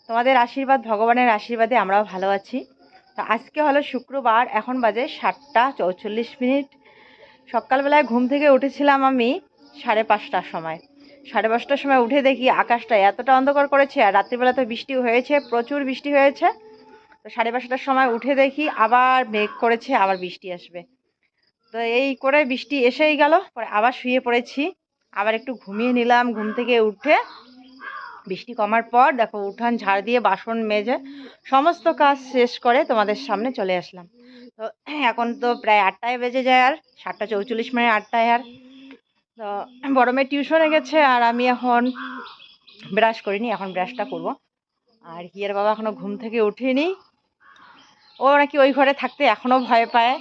তোমাদের আশীর্বাদ, ভগবানের আশীর্বাদে আমরাও ভালো আছি। তো আজকে হলো শুক্রবার, এখন বাজে 7টা 44 মিনিট। সকালবেলায় ঘুম থেকে উঠেছিলাম আমি 5:30টার সময়। 5:30টার সময় উঠে দেখি আকাশটা এতটা অন্ধকার করেছে, আর রাত্রিবেলা তো বৃষ্টি হয়েছে, প্রচুর বৃষ্টি হয়েছে। তো 5:30টার সময় উঠে দেখি আবার মেঘ করেছে, আবার বৃষ্টি আসবে। তো এই করে বৃষ্টি এসেই গেল। পরে আবার শুয়ে পড়েছি, আবার একটু ঘুমিয়ে নিলাম। ঘুম থেকে উঠে বৃষ্টি কমার পর দেখো উঠান ঝাড় দিয়ে বাসন মেজে সমস্ত কাজ শেষ করে তোমাদের সামনে চলে আসলাম। তো এখন তো প্রায় 8টায় বেজে যায়, আর 7টা 44 মিনিট 8টায়। আর তো বড় মেয়ে টিউশনে গেছে, আর আমি এখন ব্রাশ করিনি, এখন ব্রাশটা করব। আর হিয়ার বাবা এখনো ঘুম থেকে উঠেনি, ও নাকি ওই ঘরে থাকতে এখনো ভয় পায়।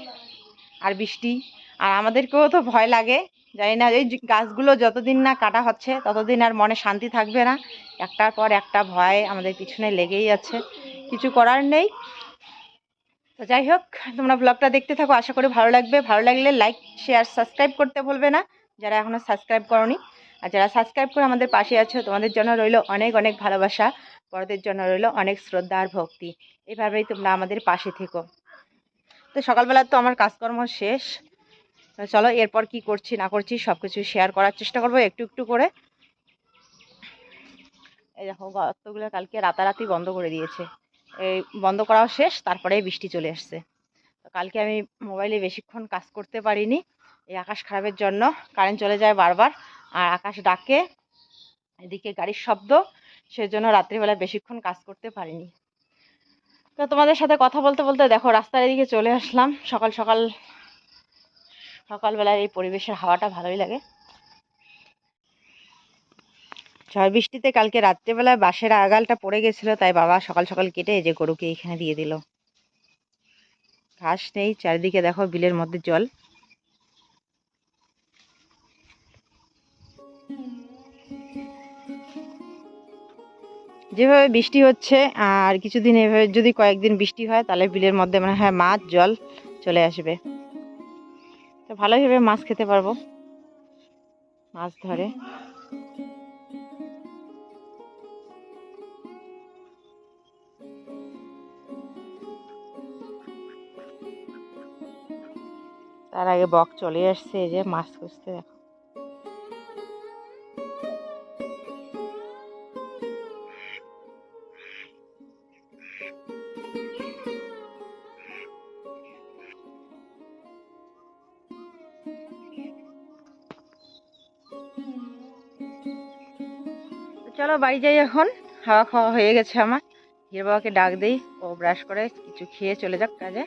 আর বৃষ্টি, আর আমাদেরকেও তো ভয় লাগে। জানি না, এই গাছগুলো যতদিন না কাটা হচ্ছে ততদিন আর মনে শান্তি থাকবে না। একটার পর একটা ভয় আমাদের পিছনে লেগেই আছে, কিছু করার নেই। তো যাই হোক, তোমরা ব্লগটা দেখতে থাকো, আশা করি ভালো লাগবে। ভালো লাগলে লাইক, শেয়ার, সাবস্ক্রাইব করতে ভুলবে না যারা এখনও সাবস্ক্রাইব করনি। আর যারা সাবস্ক্রাইব করে আমাদের পাশে আছো, তোমাদের জন্য রইল অনেক অনেক ভালোবাসা, বড়দের জন্য রইল অনেক শ্রদ্ধা আর ভক্তি। এভাবেই তোমরা আমাদের পাশে থেকো। তো সকালবেলা তো আমার কাজকর্ম শেষ। চলো এরপর কি করছি না করছি সব কিছু শেয়ার করার চেষ্টা করবো একটু একটু করে। এই দেখো গর্তগুলো কালকে রাতারাতি বন্ধ করে দিয়েছে, এই বন্ধ করাও শেষ, তারপরে বৃষ্টি চলে আসছে। তো কালকে আমি মোবাইলে বেশিক্ষণ কাজ করতে পারিনি, এই আকাশ খারাপের জন্য। কারেন্ট চলে যায় বারবার, আর আকাশ ডাকে, এদিকে গাড়ির শব্দ, সেজন্য রাত্রিবেলা বেশিক্ষণ কাজ করতে পারিনি। তো তোমাদের সাথে কথা বলতে বলতে দেখো রাস্তার এদিকে চলে আসলাম। সকাল সকাল সকালবেলার এই পরিবেশের হাওয়াটা ভালোই লাগে। ঝড় বৃষ্টিতে কালকে রাত্রেবেলায় বাঁশের আগালটা পড়ে গেছিল, তাই বাবা সকাল সকাল কেটে এই যে গরুকে এখানে দিয়ে দিল। ঘাস নেই, চারিদিকে দেখো বিলের মধ্যে জল। যেভাবে বৃষ্টি হচ্ছে, আর কিছুদিন এভাবে যদি কয়েকদিন বৃষ্টি হয়, তাহলে বিলের মধ্যে মনে হয় মাছ জল চলে আসবে। তো ভালোইভাবে মাছ খেতে পারবো, মাছ ধরে। তার আগে বক চলে আসছে, এই যে মাছ খুঁজতে। দেখো চলো বাড়ি যাই এখন, হাওয়া খাওয়া হয়ে গেছে আমার। হির বাবাকে ডাক দেই, ও ব্রাশ করে কিছু খেয়ে চলে যাক কাজে।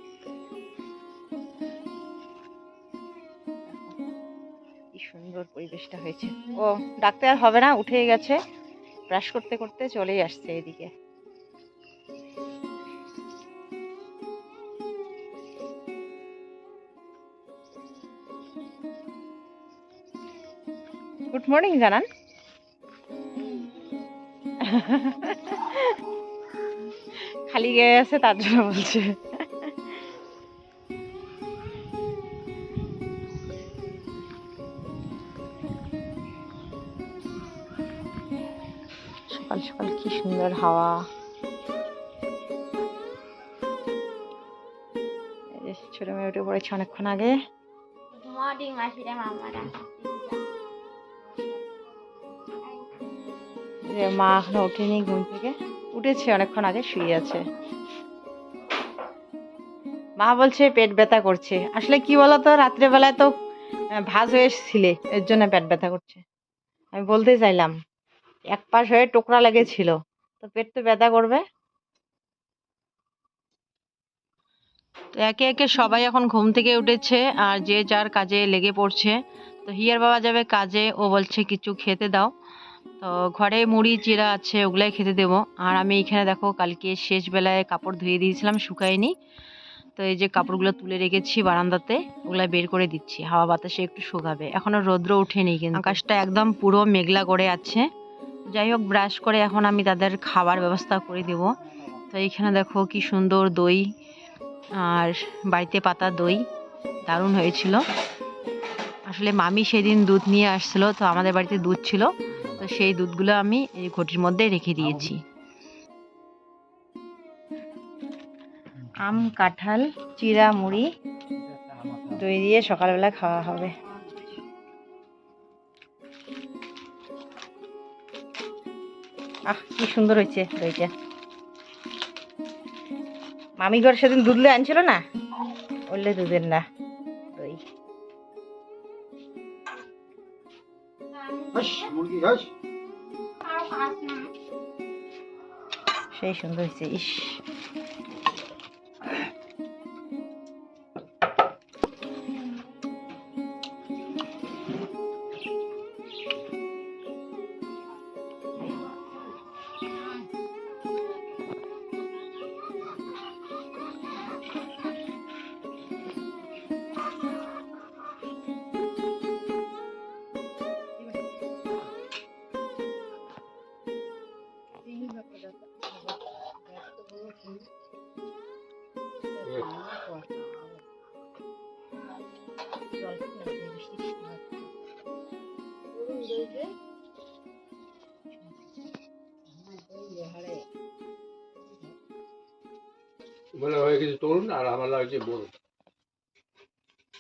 কি সুন্দর পরিবেশটা হয়েছে। ও ডাকতে আর হবে না, উঠে গেছে, ব্রাশ করতে করতে চলেই আসছে এদিকে। গুড মর্নিং জানান। খালি গিয়ে আছে তার জন্য বলছে। সকাল সকাল কি সুন্দর হাওয়া। ছোট মেয়ে উঠে পড়েছে অনেকক্ষণ আগে। মা এখনো ওঠেনি ঘুম থেকে, উঠেছে অনেকক্ষণ আগে, শুয়ে আছে। মা বলছে পেট ব্যথা করছে। আসলে কি বলতো, রাত্রেবেলায় তো ভাঁজ হয়ে ছিলে, এর জন্য পেট ব্যথা করছে। আমি বলতে চাইলাম, এক পাশ হয়ে টোকরা লেগেছিল, তো পেট তো ব্যথা করবে। তো একে একে সবাই এখন ঘুম থেকে উঠেছে, আর যে যার কাজে লেগে পড়ছে। তো হিয়ার বাবা যাবে কাজে, ও বলছে কিছু খেতে দাও। তো ঘরে মুড়ি চিড়া আছে, ওগুলাই খেতে দেবো। আর আমি এখানে দেখো কালকে শেষ বেলায় কাপড় ধুয়ে দিয়েছিলাম, শুকায়নি। তো এই যে কাপড়গুলো তুলে রেখেছি বারান্দাতে, ওগুলা বের করে দিচ্ছি, হাওয়া বাতাসে একটু শুকাবে। এখনো রৌদ্র ওঠেনি, কিন্তু আকাশটা একদম পুরো মেঘলা করে আছে। যাই হোক, ব্রাশ করে এখন আমি তাদের খাবার ব্যবস্থা করে দেব। তো এইখানে দেখো কি সুন্দর দই, আর বাড়িতে পাতা দই, দারুণ হয়েছিল। আসলে মামি সেদিন দুধ নিয়ে আসছিল, তো আমাদের বাড়িতে দুধ ছিল, তো সেই দুধগুলো আমি এই ঘটির মধ্যে রেখে দিয়েছি। আম কাঁঠাল চিড়া মুড়ি দই দিয়ে সকালবেলা খাওয়া হবে। আহ কি সুন্দর হয়েছে দইটা। মামি ঘর সেদিন দুধলে আনছিল না, বললে দুধের না দই। সেই সুন্দর হয়েছে। ইস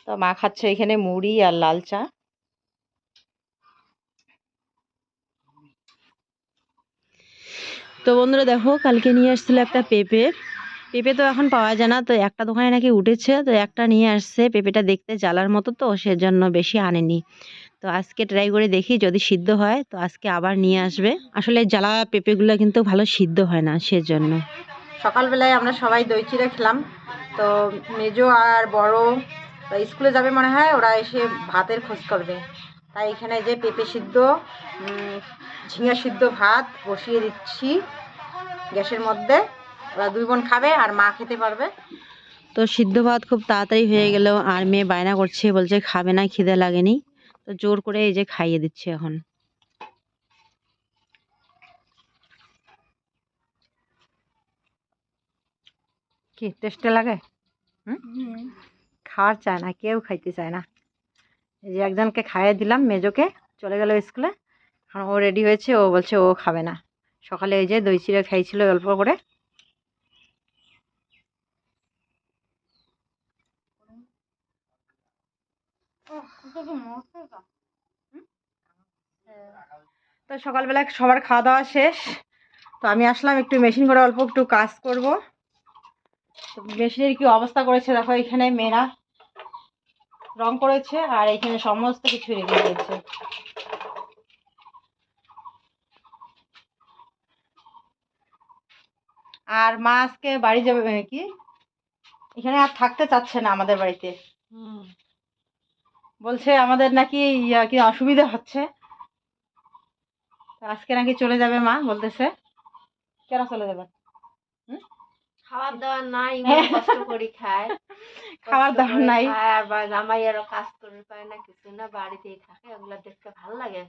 তো মা খাচ্ছে এখানে মুড়ি আর লাল চা। তো বন্ধুরা দেখো, কালকে নিয়ে আসছিল একটা পেঁপে। পেঁপে তো এখন পাওয়া যায় না, তো একটা দোকানে নাকি উঠেছে, তো একটা নিয়ে আসছে। পেঁপেটা দেখতে জ্বালার মতো, তো সেজন্য বেশি আনেনি। তো আজকে ট্রাই করে দেখি, যদি সিদ্ধ হয় তো আজকে আবার নিয়ে আসবে। আসলে জ্বালা পেঁপেগুলো কিন্তু ভালো সিদ্ধ হয় না, সেজন্য। সকালবেলায় আমরা সবাই দই চিড়া খেলাম। তো মেজো আর বড় স্কুলে যাবে মনে হয়, ওরা এসে ভাতের খোঁজ করবে। তাই এখানে যে পেঁপে সিদ্ধ, ঝিঙা সিদ্ধ ভাত বসিয়ে দিচ্ছি গ্যাসের মধ্যে। ওরা দুই বোন খাবে আর মা খেতে পারবে। তো সিদ্ধ ভাত খুব তাড়াতাড়ি হয়ে গেল, আর মেয়ে বায়না করছে, বলছে খাবে না, খিদে লাগেনি। তো জোর করে এই যে খাইয়ে দিচ্ছে এখন। কি টেস্টে লাগে? খাওয়ার চায় না, কেউ খাইতে চায় না। এই যে একজনকে খাইয়ে দিলাম, মেজোকে, চলে গেল স্কুলে। এখন ও রেডি হয়েছে, ও বলছে ও খাবে না। সকালে এই যে দই চিড়া খাইছিল অল্প করে। তো সকালবেলা সবার খাওয়া দাওয়া শেষ। তো আমি আসলাম একটু মেশিন করে অল্প একটু কাজ করব। তো মেশিনের কি অবস্থা করেছে দেখো, এখানে মেয়েরা রং করেছে আর এখানে সমস্ত কিছু রেখে দিয়েছে। আর মা আজকে বাড়ি যাবে কি, এখানে আর থাকতে চাচ্ছে না আমাদের বাড়িতে। বলছে আমাদের নাকি কি অসুবিধা হচ্ছে, আজকে নাকি চলে যাবে মা বলতেছে। কেন চলে যাবে? খাবার দাবার নাই, কষ্ট করে খায়। খাবার দাবার নাই, আর জামাই আরো কাজ করে পায় না, কিছু না, বাড়িতেই থাকে। ওগুলা দেখতে ভালো লাগে,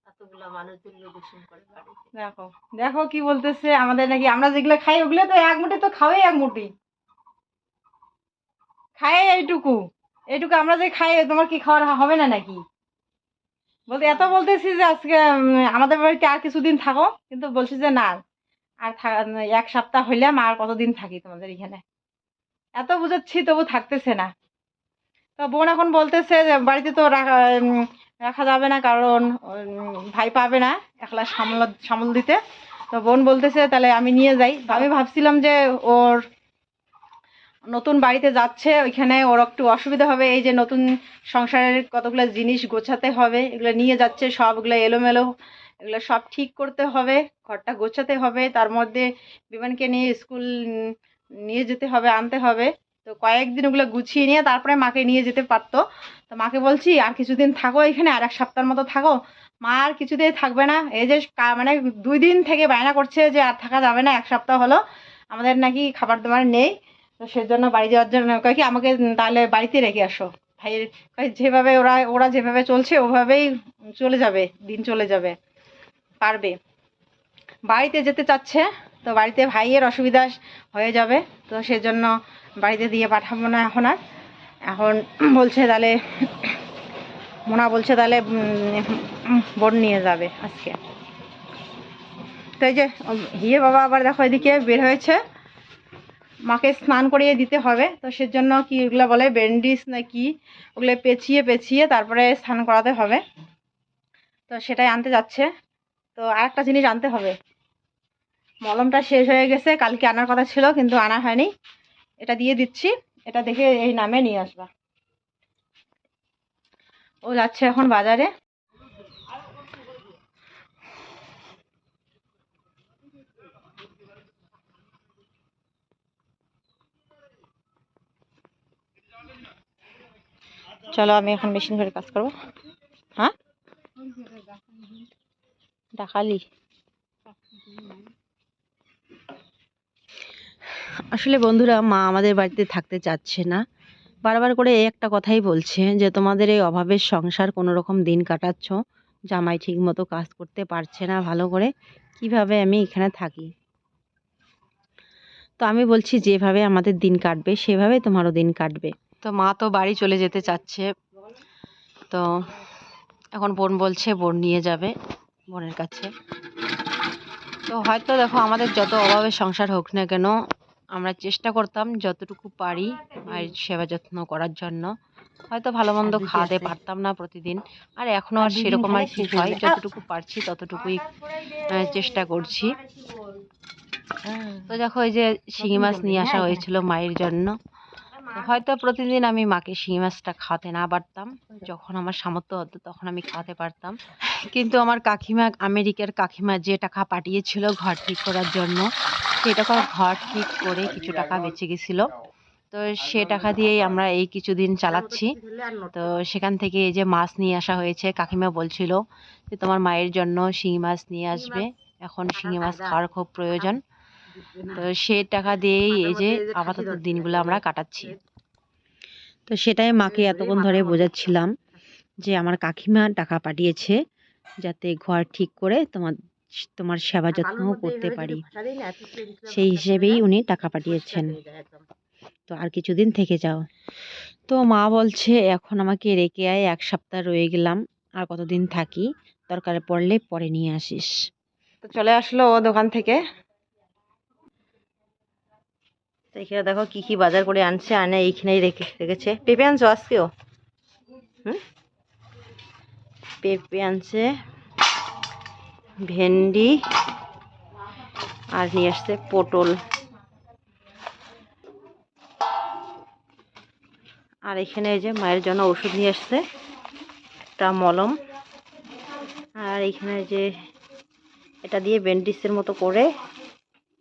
এতগুলা মানুষ দূষণ করে বাড়িতে। দেখো দেখো কি বলতেছে, আমাদের নাকি আমরা যেগুলো খাই ওগুলো তো এক মুঠি তো খাওয়াই, এক মুঠি খাই, এইটুকু এইটুকু আমরা যে খাই, তোমার কি খাওয়ার হবে না নাকি? বলতে এত বলতেছি যে আজকে আমাদের বাড়িতে আর কিছুদিন থাকো, কিন্তু বলছি যে না, আর এক সপ্তাহ হইলাম, আর কতদিন থাকি তোমাদের এখানে। এত বুঝাচ্ছি তবু থাকতেছে না। তো বোন এখন বলতেছে যে বাড়িতে তো রাখা যাবে না, কারণ ভাই পাবে না একলা সামল দিতে। তো বোন বলতেছে তাহলে আমি নিয়ে যাই। আমি ভাবছিলাম যে ওর নতুন বাড়িতে যাচ্ছে, ওইখানে ওর একটু অসুবিধা হবে। এই যে নতুন সংসারের কতগুলো জিনিস গোছাতে হবে, এগুলো নিয়ে যাচ্ছে, সবগুলো এলোমেলো, এগুলো সব ঠিক করতে হবে, ঘরটা গোছাতে হবে, তার মধ্যে বিমানকে নিয়ে স্কুল নিয়ে যেতে হবে, আনতে হবে। তো কয়েকদিন ওগুলো গুছিয়ে নিয়ে তারপরে মাকে নিয়ে যেতে পারতো। তো মাকে বলছি আর কিছুদিন থাকো এখানে, আর এক সপ্তাহের মতো থাকো। মা আর কিছুদিন থাকবে না, এই যে মানে 2 দিন থেকে বায়না করছে যে আর থাকা যাবে না, এক সপ্তাহ হলো আমাদের নাকি খাবার দাবার নেই। তো সেজন্য বাড়ি যাওয়ার জন্য কয় কি আমাকে তাহলে বাড়িতে রেখে আসো। ভাইয়ের যেভাবে ওরা যেভাবে চলছে ওভাবেই চলে যাবে, দিন চলে যাবে, পারবে। বাড়িতে যেতে চাচ্ছে, তো বাড়িতে ভাইয়ের অসুবিধা হয়ে যাবে, তো সেজন্য বাড়িতে দিয়ে পাঠাবো না এখন আর। এখন বলছে তাহলে মোনা বলছে তাহলে বোন নিয়ে যাবে আজকে। তো এই যে হিয়ে বাবা আবার দেখো এদিকে বের হয়েছে, মাকে স্নান করিয়ে দিতে হবে, তো সেজন্য কি ওগুলো বলে ব্যান্ডিজ না কি, ওগুলো পেঁচিয়ে পেঁচিয়ে তারপরে স্নান করাতে হবে। তো সেটাই আনতে যাচ্ছে। তো আরেকটা জিনিস আনতে হবে, মলমটা শেষ হয়ে গেছে, কালকে আনার কথা ছিল কিন্তু আনা হয়নি। এটা দিয়ে দিচ্ছি, এটা দেখে এই নামে নিয়ে আসবা। ও যাচ্ছে এখন বাজারে। চলো আমি এখন মেশিন ঘরে কাজ করবো। হ্যাঁ ডাকালি আসলে বন্ধুরা, মা আমাদের বাড়িতে থাকতে চাচ্ছে না। বারবার করে এই একটা কথাই বলছে যে তোমাদের এই অভাবের সংসার কোনো রকম দিন কাটাচ্ছ, জামাই ঠিক মতো কাজ করতে পারছে না ভালো করে, কিভাবে আমি এখানে থাকি। তো আমি বলছি যেভাবে আমাদের দিন কাটবে সেভাবে তোমারও দিন কাটবে। তো মা তো বাড়ি চলে যেতে চাচ্ছে, তো এখন বোন বলছে বোন নিয়ে যাবে বোনের কাছে। তো হয়তো দেখো, আমাদের যত অভাবের সংসার হোক না কেন, আমরা চেষ্টা করতাম যতটুকু পারি মায়ের সেবা যত্ন করার জন্য। হয়তো ভালো মন্দ খাওয়াতে পারতাম না প্রতিদিন, আর এখনো আর সেরকম আর কি হয়, যতটুকু পারছি ততটুকুই চেষ্টা করছি। তো দেখো, এই যে শিঙি মাছ নিয়ে আসা হয়েছিল মায়ের জন্য। তো হয়তো প্রতিদিন আমি মাকে শিঙি মাছটা খাওয়াতে না পারতাম, যখন আমার সামর্থ্য হতো তখন আমি খাওয়াতে পারতাম। কিন্তু আমার কাকিমা, আমেরিকার কাকিমা যে টাকা পাঠিয়েছিল ঘর ঠিক করার জন্য, সেই টাকা ঘর ঠিক করে কিছু টাকা বেঁচে গেছিল। তো সে টাকা দিয়েই আমরা এই কিছুদিন চালাচ্ছি। তো সেখান থেকে এই যে মাছ নিয়ে আসা হয়েছে, কাকিমা বলছিল যে তোমার মায়ের জন্য শিঙি মাছ নিয়ে আসবে, এখন শিঙি মাছ খাওয়ার খুব প্রয়োজন। তো সে টাকা দিয়েই এই যে আপাতত দিনগুলো আমরা কাটাচ্ছি। তো সেটাই মাকে এতক্ষণ ধরে বোঝাচ্ছিলাম যে আমার কাকিমা টাকা পাঠিয়েছে যাতে ঘর ঠিক করে তোমার সেবা যত্ন করতে পারি, সেই হিসেবেই উনি টাকা পাঠিয়েছেন। তো আর কিছুদিন থেকে যাও। তো মা বলছে এখন আমাকে রেখে আয়, 1 সপ্তাহ রয়ে গেলাম, আর কতদিন থাকি, দরকার পড়লে পরে নিয়ে আসিস। তো চলে আসলো ও দোকান থেকে। তো এখানে দেখো কি কি বাজার করে আনছে, আনে এইখানেই রেখেছে। পেঁপে আনছো আজকেও? পেঁপে আনছে, ভেন্ডি, আর নিয়ে আসছে পটল। আর এখানে এই যে মায়ের জন্য ওষুধ নিয়ে আসছে, একটা মলম। আর এখানে যে এটা দিয়ে ব্যান্ডেজের মতো করে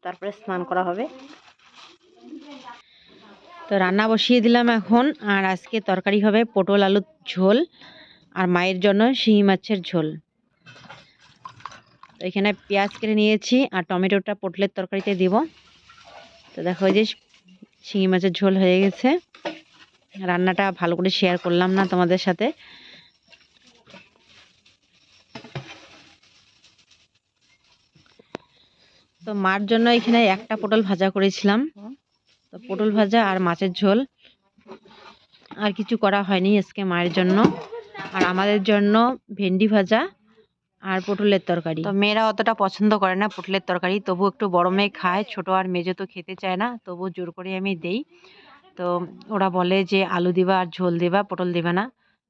তারপরে স্নান করা হবে। তো রান্না বসিয়ে দিলাম এখন, আর আজকে তরকারি হবে পটল আলুর ঝোল, আর মায়ের জন্য শিঙি মাছের ঝোল। তো এখানে পেঁয়াজ কেটে নিয়েছি, আর টমেটোটা পটলের তরকারিতে দিব। তো দেখো এই যে শিঙি মাছের ঝোল হয়ে গেছে। রান্নাটা ভালো করে শেয়ার করলাম না তোমাদের সাথে। তো মার জন্য এখানে একটা পটল ভাজা করেছিলাম, তো পটল ভাজা আর মাছের ঝোল, আর কিছু করা হয়নি আজকে মায়ের জন্য। আর আমাদের জন্য ভেন্ডি ভাজা আর পটলের তরকারি। তো মেয়েরা অতটা পছন্দ করে না পটলের তরকারি, তবু একটু বড় মেয়ে খায়, ছোট আর মেজো তো খেতে চায় না, তবু জোর করে আমি দেই। তো ওরা বলে যে আলু দিবা আর ঝোল দিবা, পটল দিবা না,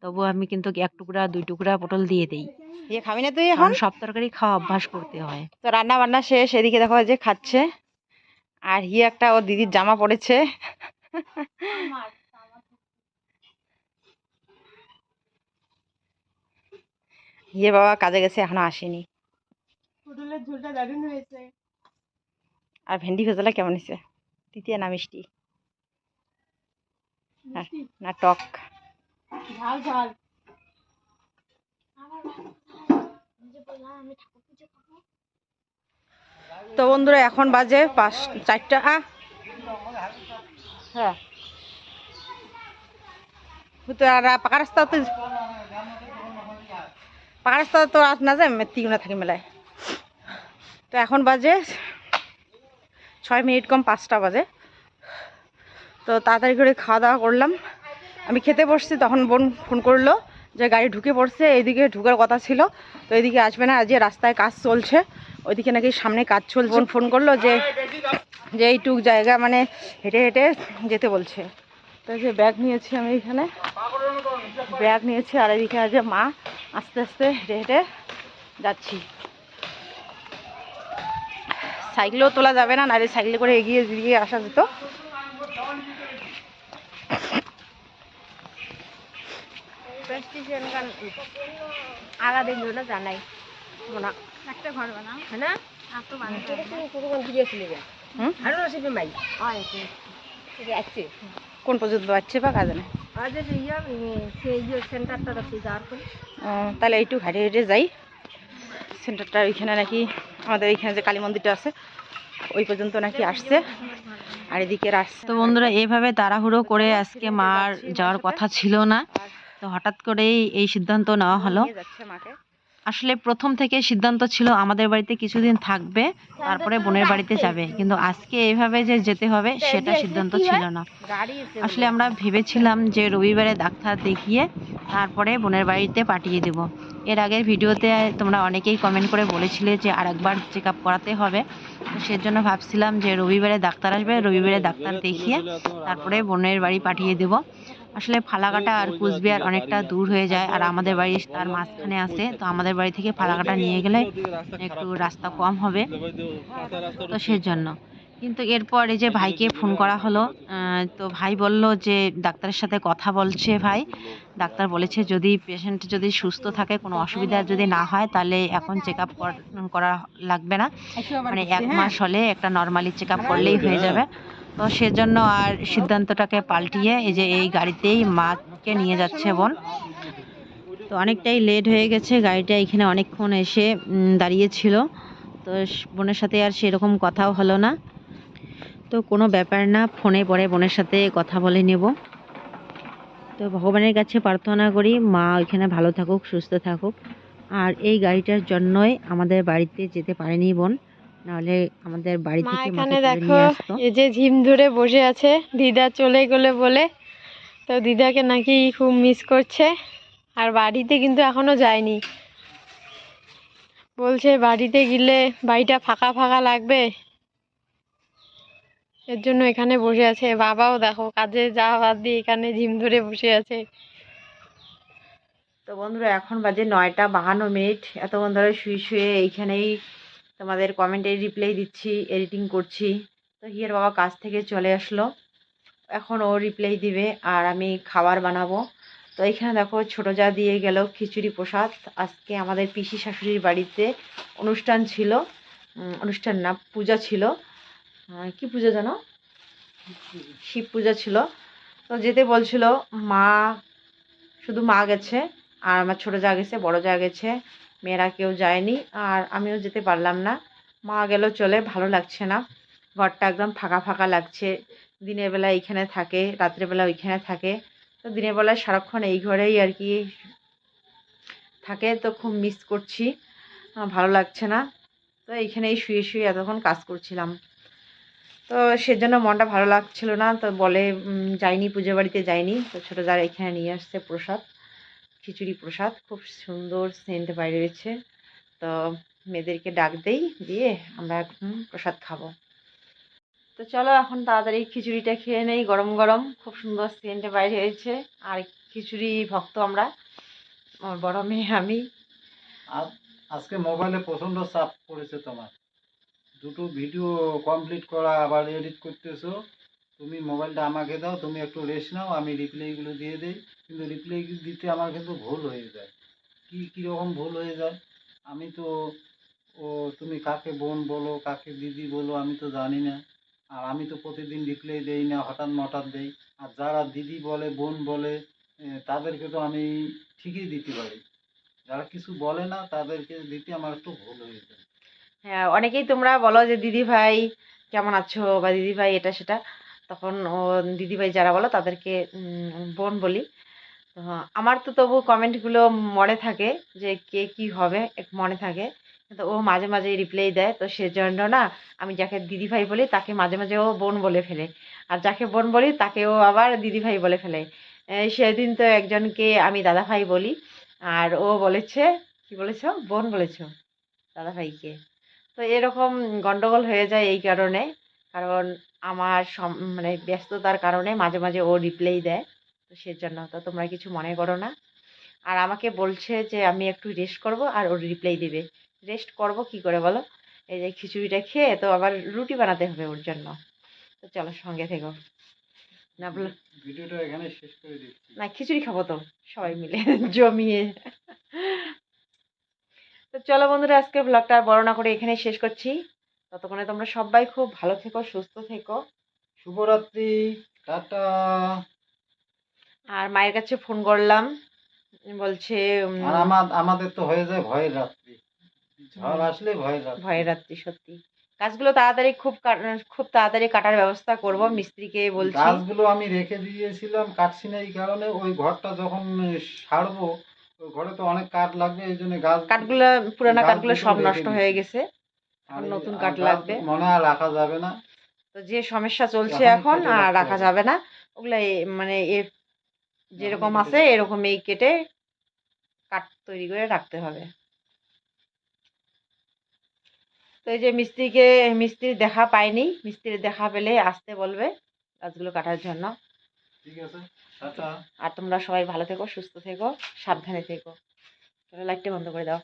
তবু আমি কিন্তু 1 টুকরা 2 টুকরা পটল দিয়ে দেই। ইয়ে খাবি না তুই এখন? সব তরকারি খাওয়া অভ্যাস করতে হয়। তো রান্না বান্না শেষ, এদিকে দেখো যে খাচ্ছে। আর হিয়ে একটা ওর দিদির জামা পড়েছে। হিয়ে বাবা কাজে গেছে, এখনো আসেনি। পটলের ঝোলটা দারুণ হয়েছে। আর ভেন্ডি ভাজাটা কেমন হয়েছে? তিতিয়া না মিষ্টি? না টক? ঝাল ঝাল। তো বন্ধুরা এখন বাজে 4টা। হ্যাঁ তো আর পাকা রাস্তা তো আস না যায়, মেত্তিগুনা থাকি মেলায়। তো এখন বাজে 6 মিনিট কম 5টা বাজে। তো তাড়াতাড়ি করে খাওয়া দাওয়া করলাম। আমি খেতে বসছি, তখন বোন ফোন করলো যে গাড়ি ঢুকে পড়ছে, এইদিকে ঢুকার কথা ছিল, তো এইদিকে আসবে না, আজ রাস্তায় কাজ চলছে, ওইদিকে নাকি সামনে কাজ চলছে। বোন ফোন করলো যে যে এইটুক জায়গা মানে হেঁটে হেঁটে যেতে বলছে। তো যে ব্যাগ নিয়েছি আমি এখানে, ব্যাগ নিয়েছি, আর এদিকে আছে মা, আস্তে আস্তে হেঁটে হেঁটে যাচ্ছি। সাইকেলেও তোলা যাবে না, নাহলে সাইকেলে করে এগিয়ে এগিয়ে আসা যেত। আগা দিন না জানাই মনা একটা ঘর বানাও হ্যাঁ কোন পর্যন্ত বাচ্চে বা কাজে না, সেন্টারটা যাওয়ার পরে তাহলে একটু হেঁটে হেঁটে যাই। সেন্টারটা ওইখানে নাকি আমাদের এইখানে যে কালী মন্দিরটা আছে ওই পর্যন্ত নাকি আসছে, আর এদিকে রাস্তা। তো বন্ধুরা, এইভাবে তাড়াহুড়ো করে আজকে মার যাওয়ার কথা ছিল না, তো হঠাৎ করেই এই সিদ্ধান্ত নেওয়া হলো। যাচ্ছে মাকে। আসলে প্রথম থেকে সিদ্ধান্ত ছিল আমাদের বাড়িতে কিছুদিন থাকবে, তারপরে বোনের বাড়িতে যাবে, কিন্তু আজকে এইভাবে যে যেতে হবে সেটা সিদ্ধান্ত ছিল না। আসলে আমরা ভেবেছিলাম যে রবিবারে ডাক্তার দেখিয়ে তারপরে বোনের বাড়িতে পাঠিয়ে দেব। এর আগের ভিডিওতে তোমরা অনেকেই কমেন্ট করে বলেছিলে যে আরেকবার চেক আপ করাতে হবে, তো সেজন্য ভাবছিলাম যে রবিবারে ডাক্তার আসবে, রবিবারে ডাক্তার দেখিয়ে তারপরে বোনের বাড়ি পাঠিয়ে দেব। আসলে ফালাকাটা আর কুচবিহার অনেকটা দূর হয়ে যায়, আর আমাদের বাড়ি তার মাঝখানে আছে, তো আমাদের বাড়ি থেকে ফালাকাটা নিয়ে গেলে একটু রাস্তা কম হবে, তো সেজন্য। কিন্তু এরপর এই যে ভাইকে ফোন করা হলো, তো ভাই বলল যে ডাক্তারের সাথে কথা বলছে ভাই, ডাক্তার বলেছে যদি পেশেন্ট যদি সুস্থ থাকে, কোনো অসুবিধা যদি না হয়, তাহলে এখন চেক আপ করা লাগবে না, মানে 1 মাস হলে একটা নর্মালি চেক আপ করলেই হয়ে যাবে। তো সেজন্য আর সিদ্ধান্তটাকে পাল্টিয়ে এই যে এই গাড়িতেই মাকে নিয়ে যাচ্ছে বোন। তো অনেকটাই লেট হয়ে গেছে, গাড়িটা এখানে অনেকক্ষণ এসে দাঁড়িয়েছিল, তো বোনের সাথে আর সেরকম কথাও হলো না। তো কোনো ব্যাপার না, ফোনে পরে বোনের সাথে কথা বলে নেব। তো ভগবানের কাছে প্রার্থনা করি মা ওইখানে ভালো থাকুক, সুস্থ থাকুক। আর এই গাড়িটার জন্যই আমাদের বাড়িতে যেতে পারেনি বোন, নাহলে আমাদের বাড়ি মা থেকে এখানে মাকে তুলে দেখো নিয়ে আসতো। এই যে ঝিম ধরে বসে আছে, দিদা চলে গেলে বলে। তো দিদাকে নাকি খুব মিস করছে, আর বাড়িতে কিন্তু এখনো যায়নি। বলছে বাড়িতে গেলে বাড়িটা ফাঁকা ফাঁকা লাগবে, এর জন্য এখানে বসে আছে। বাবাও দেখো কাজে যাওয়া বাদ দিয়ে এখানে ঝিম ধরে বসে আছে। তো বন্ধুরা, এখন বাজে 9টা 52 মিনিট। এতক্ষণ ধরে শুয়ে শুয়ে এইখানেই তোমাদের কমেন্টে রিপ্লাই দিচ্ছি, এডিটিং করছি। তো হিয়ার বাবা কাজ থেকে চলে আসলো, এখন ও রিপ্লাই দিবে আর আমি খাবার বানাবো। তো এখানে দেখো ছোট যা দিয়ে গেল খিচুড়ি প্রসাদ। আজকে আমাদের পিসি শাশুড়ির বাড়িতে অনুষ্ঠান ছিল, অনুষ্ঠান না, পূজা ছিল। কি পূজা জানো, শিব পূজা ছিল। তো যেতে বলছিল মা, শুধু মা গেছে, আর আমার ছোটো যা গেছে, বড় যা গেছে, মেয়েরা কেউ যায়নি, আর আমিও যেতে পারলাম না। মা গেল চলে, ভালো লাগছে না, ঘরটা একদম ফাঁকা ফাঁকা লাগছে। দিনের বেলা এইখানে থাকে, রাত্রেবেলা ওইখানে থাকে, তো দিনের বেলায় সারাক্ষণ এই ঘরেই আর কি থাকে, তো খুব মিস করছি, ভালো লাগছে না। তো এইখানেই শুয়ে শুয়ে এতক্ষণ কাজ করছিলাম, তো সেজন্য মনটা ভালো লাগছিল না। তো বলে যাইনি, পুজো বাড়িতে যাইনি। তো ছোটো যারা এখানে নিয়ে আসছে প্রসাদ, খিচুড়ি প্রসাদ, খুব সুন্দর সেন্ট বাইরে রয়েছে। তো মেয়েদেরকে ডাক দেই, দিয়ে আমরা এখন প্রসাদ খাবো। তো চলো এখন তাড়াতাড়ি খিচুড়িটা খেয়ে নেই, গরম গরম, খুব সুন্দর সেন্ট বাইরে হয়েছে। আর খিচুড়ি ভক্ত আমরা, আমার বড় মেয়ে আমি। আজকে মোবাইলে প্রচন্ড চাপ পড়েছে তোমার, দুটো ভিডিও কমপ্লিট করা, আবার এডিট করতেছো। তুমি মোবাইলটা আমাকে দাও, তুমি একটু রেস্ট নাও, আমি রিপ্লাইগুলো দিয়ে দেই। কিন্তু রিপ্লাই দিতে আমার কিন্তু ভুল হয়ে যায়। কীরকম ভুল হয়ে যায়, আমি তো ও তুমি কাকে বোন বলো কাকে দিদি বলো আমি তো জানি না। আর আমি তো প্রতিদিন রিপ্লাই দেই না, হঠাৎ মঠাৎ দেই। আর যারা দিদি বলে বোন বলে তাদেরকে তো আমি ঠিকই দিতে পারি, যারা কিছু বলে না তাদেরকে দিতে আমার একটু ভুল হয়ে যায়। হ্যাঁ, অনেকেই তোমরা বলো যে দিদি ভাই কেমন আছো, বা দিদি ভাই এটা সেটা, তখন ও দিদি ভাই যারা বলো তাদেরকে বোন বলি। তো আমার তো তবু কমেন্টগুলো মনে থাকে যে কে কি হবে, একটু মনে থাকে। কিন্তু ও মাঝে মাঝে রিপ্লাই দেয়, তো সেজন্য না, আমি যাকে দিদি ভাই বলি তাকে মাঝে মাঝে ও বোন বলে ফেলে, আর যাকে বোন বলি তাকে ও আবার দিদি ভাই বলে ফেলে। সেদিন তো একজনকে আমি দাদা ভাই বলি, আর ও বলেছে, কি বলেছো, বোন বলেছো দাদা ভাইকে। তো এরকম গন্ডগোল হয়ে যায় এই কারণে। কারণ আমার মানে ব্যস্ততার কারণে মাঝে মাঝে ও রিপ্লাই দেয়, তো সেজন্য। তো তোমরা কিছু মনে করো না। আর আমাকে বলছে যে আমি একটু রেস্ট করব, আর ওর রিপ্লাই দিবে। রেস্ট করব কি করে বলো? এই যে খিচুড়িটা খেয়ে তো আবার রুটি বানাতে হবে ওর জন্য। তো চলো সঙ্গে থেকো। না বলো, ভিডিওটা এখানে শেষ করে দিচ্ছি। না খিচুড়ি খাবো তো সবাই মিলে জমিয়ে। তো চলো বন্ধুরা, আজকে ব্লগটা আর বড় না করে এখানেই শেষ করছি। ততক্ষণে তোমরা সবাই খুব ভালো থেকো, সুস্থ থেকো। শুভরাত্রি, টাটা। আর মায়ের কাছে ফোন করলাম, বলছে আর আমাদের তো হয়ে যায় ভয়ের রাত্রি, ঝড় আসলে ভয়ের রাত্রি। ভয়ের রাত্রি। সত্যি গাছগুলো তাড়াতাড়ি খুব তাড়াতাড়ি কাটার ব্যবস্থা করব, মিস্ত্রিকে বলছি। গাছগুলো আমি রেখে দিয়েছিলাম, কাটছি না এই কারণে, ওই ঘরটা যখন সারবো ওই ঘরে তো অনেক কাঠ লাগবে, এই জন্য কাঠগুলো, পুরানা কাঠগুলো গাছগুলো সব রেখে নষ্ট হয়ে দিছি। গেছে, আর এখন নতুন আর কাঠ গাছ লাগবে। মনে হয় রাখা যাবে না, তো যে সমস্যা চলছে এখনই এখন, কেটে আর রাখতে রাখা হবে। যাবে না ওগুলা। মানে এখনই যেরকম কেটে আছে রাখতে হবে। এরকম এই কেটে কাঠ তৈরি করে রাখতে হবে। তো এই যে মিস্ত্রির দেখা পাইনি, মিস্ত্রির দেখা পেলে আসতে বলবে গাছগুলো কাটার জন্য। ঠিক আছে, টাটা। আর তোমরা সবাই ভালো থেকো, সুস্থ থেকো, সাবধানে থেকো। লাইটটা বন্ধ করে দাও।